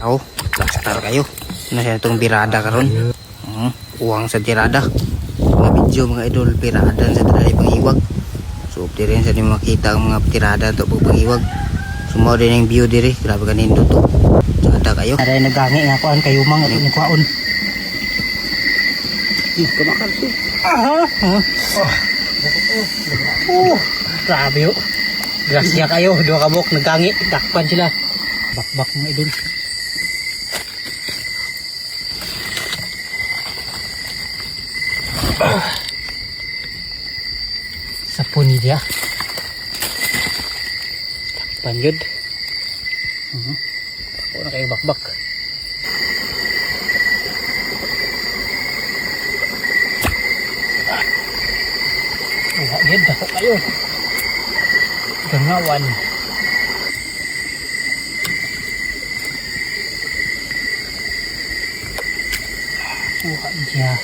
Tao, lastar kayo. Nasa itong birada karon. Uwang sa tirada. Mga video mga idol, birada sa tirada pangiwag. So, rin sa din makita ang mga tirada ito po pangiwag. Sumaw din yung view diri. Grabe kanindo to. Tsada kayo. Aray nagangi nga kuan kayo mga ito ni kuaon. Kumakan to. Grabe yun. Grasya kayo. Dua kabok nagangi. Takpan sila. Bakbak mga idol. Sapon dia. Panjud. Ako na kayo bakbak. Wagid ako kayo. Gangawan. Dia.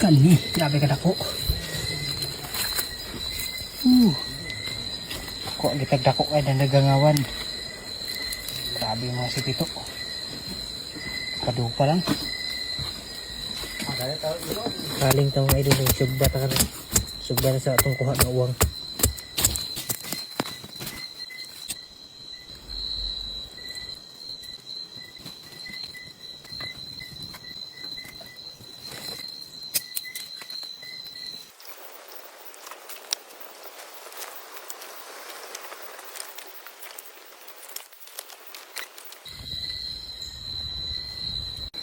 Kani, grabe ka dako. Kok gitagdako ay nagangawan. Grabe mga sipito. Kadupa lang. Kaling tao nga idol, sugbata ka na. Sugbata sa atong kuha ng uwang.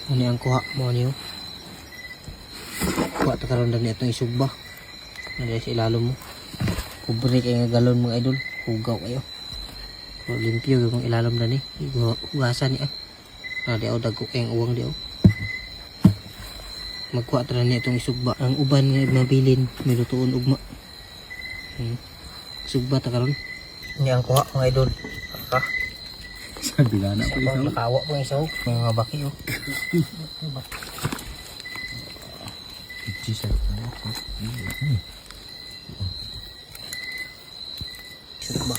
Ini ang kuha mo niyo. Kuha ta karon dani atong isugba. Nalay sa ilalom mo. Kubre kay nga galon mga idol. Hugaw kayo. So limpyo yung ilalom dani. Hugasan ni di aw dagko kay ang uwang di aw. Magkuha ta ni atong isugba. Ang uban nga mabilin, may lutuon ugma. Sugba ta karon. Ini ang kuha mga idol. Sabi na po isaw. Nakawa po isaw. Mga baki oh. Jesus. Sugba.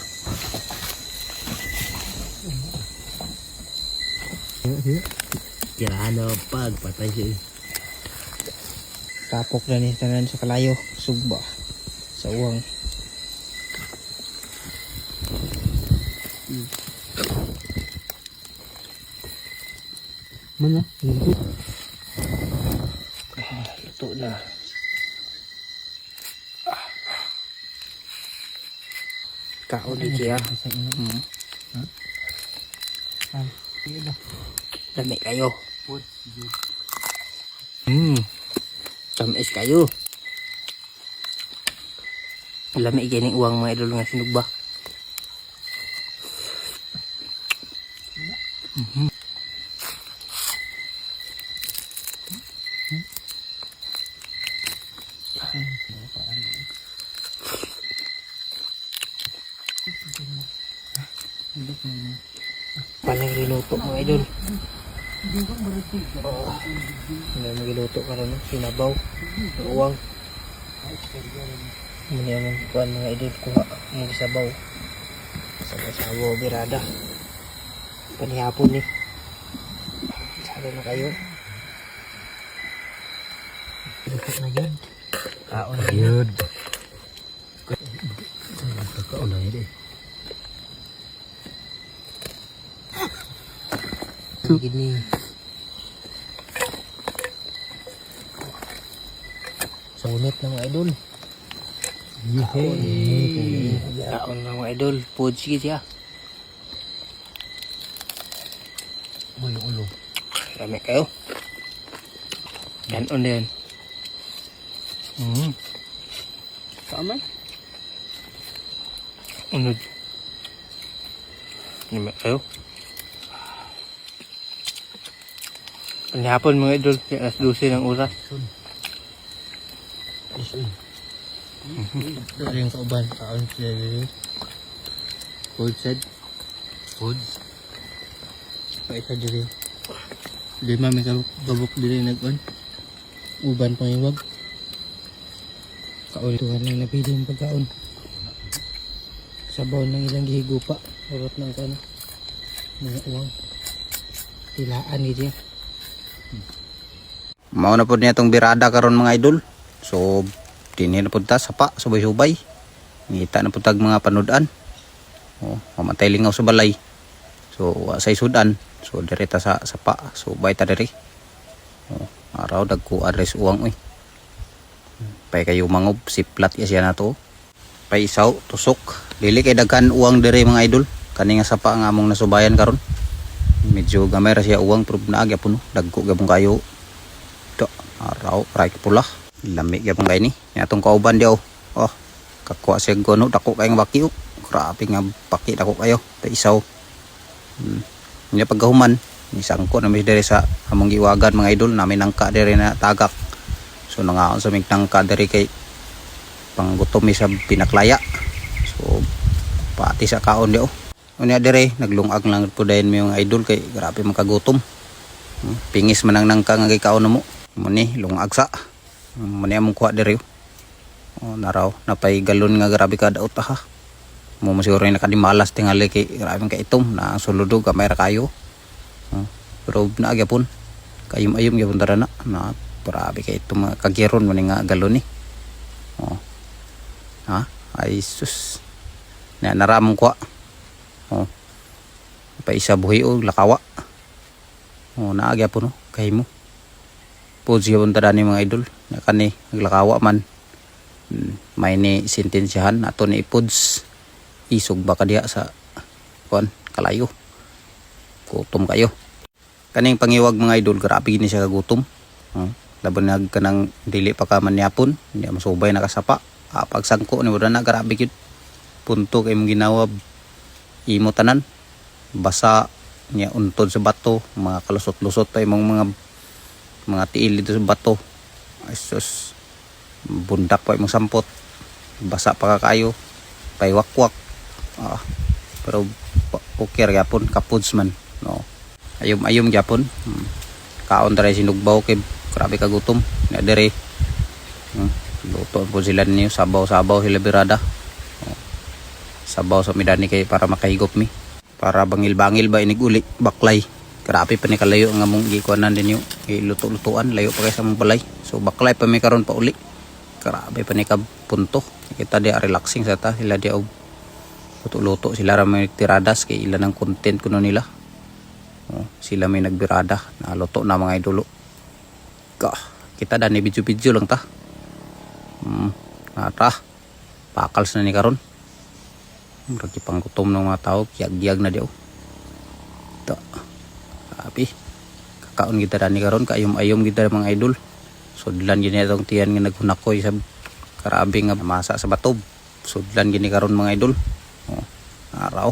Kirahan na pagpatay siya. Tapok na ni tanan sa kalayo. Sugba. Sa uwang. Mana? Luto na. Kaon di siya. Lami kayo. Tamis kayo. Lami gining uwang mga idol nga sinugba. Paling giluto mga idol. Hindi magiluto ka rin. Sinabaw. Uwang. Muna naman kuhan mga idol. Kuha. Mga sabaw. Sabaw birada. Panihapon eh. Salo na kayo. Luto na yun. Kaon na yun. Kaon na yun eh. Gini. Sunit na mga idol. Kaon na mga idol. Food sige siya. Ulo. Rami kayo. Ganon din. Tama. Unod. Lima kayo. Panihapon mga idol, alas 12 ng oras. Ito yung kauban. Kaon sila dito. Food side. Food. Paisa diri. Lima may kabuk diri nag-on. Uban pangiwag. Kaon tuhan lang napili yung pagkaon. Sabaw ng ilang gihigo pa. Urot ng kano. Mga uwang. Tilaan gitu ya. Mao na pud niya tong birada karon mga idol. So dinhi na pud ta sapa subay-subay. Ngita na pud tag mga panudan. Oh, mamatay lingaw sa balay. So sa sudan. So direta sa sapa. So bay ta diri. Oh, araw dagko address uwang oy. Pay kayo mangob siplat ya siya nato. Pay isaw tusok. Dili kay daghan uwang diri mga idol. Kani nga sapa nga among nasubayan karon. Medyo gamay ra siya uwang pero naagya puno. Dagko gabong kayo. Araw, aray pula. Lamig ya pang ni. Atong kauban diyo. Oh, kakwa siya gono. Dako kayong baki. Grabe nga baki dako kayo. Paisaw. Hindi pagkahuman. Isangko na may dere sa among giwagan mga idol. Namin nangka dere na tagak. So nangaon sa mig nangka dere kay panggutom sa pinaklaya. So pati sa kaon diyo. Unya dere naglungag lang po dayon mga idol kay grabe makagutom. Pingis man ang nangka nga kaon mo. Muni lungag sa muni among kuha diri oh naraw napay galon nga grabe ka daot ha mo masiguro na nakadimalas tingali kay grabe ka itom na suludo gamay ra kayo pero naagyapon kayum-ayum gyapon tara na grabe kay itom kagiron muni nga galon ni oh ha ay sus na naramong kuha oh pa isa buhi og lakawa oh naagyapon kay mo po siya punta ni mga idol na kani naglakawa man may ni sintensyahan ato ni ipods isog baka diya sa kuan kalayo gutom kayo kaning pangiwag mga idol grabe ni siya kagutom laban nag kanang dili pa ka man yapon hindi masubay nakasapa pagsangko ni wala na grabe gyud punto kay mong ginawa imo tanan basa niya untod sa bato mga kalusot-lusot pa imong mga tiil dito sa bato. Asus. Bundak pa imong sampot. Basa pa kayo. Paiwakwak. Pero okay gyapon kapuds man, no. Ayom gyapon. Kaon tara sinugbaw kay grabe kagutom. Na dire. Luto po sila niyo sabaw sila birada. Sabaw sa midani kay para makahigop mi. Para bangil-bangil ba iniguli baklay. Grabe pa ni kalayo ang among gikuanan din yung iluto-lutuan. Layo pa kayo sa mong balay. So baklay pa may karon pa uli. Grabe pa ni punto. Kita dia relaxing sa ta. Sila dia luto-luto. Sila ramay tiradas. Kay ilan ang content kuno nila. Sila may nagbirada. Naluto na mga idolo. Kita dani video-video lang ta. Nata. Pakals na ni karon. Ragi pang gutom ng mga tao. Kiyag-kiyag na dia. Tapi kakaon kita dani karon kaayom-ayom kita mga idol. Sudlan gini atong tiyan nga naghunakoy sa karabi nga masa sa batob. Sudlan gini karon mga idol. Araw.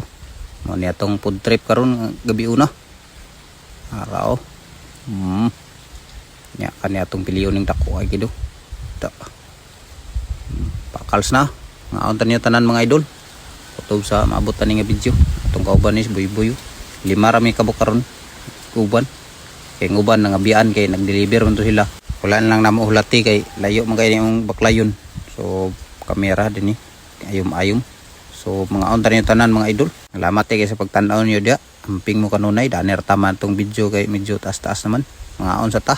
Mo ni atong food trip karon gabi una. Araw. Nya kani atong piliyon ning dako ay gido. Pakals na. Ngaon tanyo tanan mga idol. Kutob sa maabot tani nga video. Atong kauban ni buy-buyo. 5 rami kabuk karon. Uban kay nguban nang abian kay nag-deliver man to sila wala lang namo hulati kay layo man kay yung baklayon so kamera din ni ayom so mga on tanan tanan mga idol salamat kay sa pagtan-aw niyo dia amping mo kanunay daner taman tong video kay medyo taas-taas naman mga on sa ta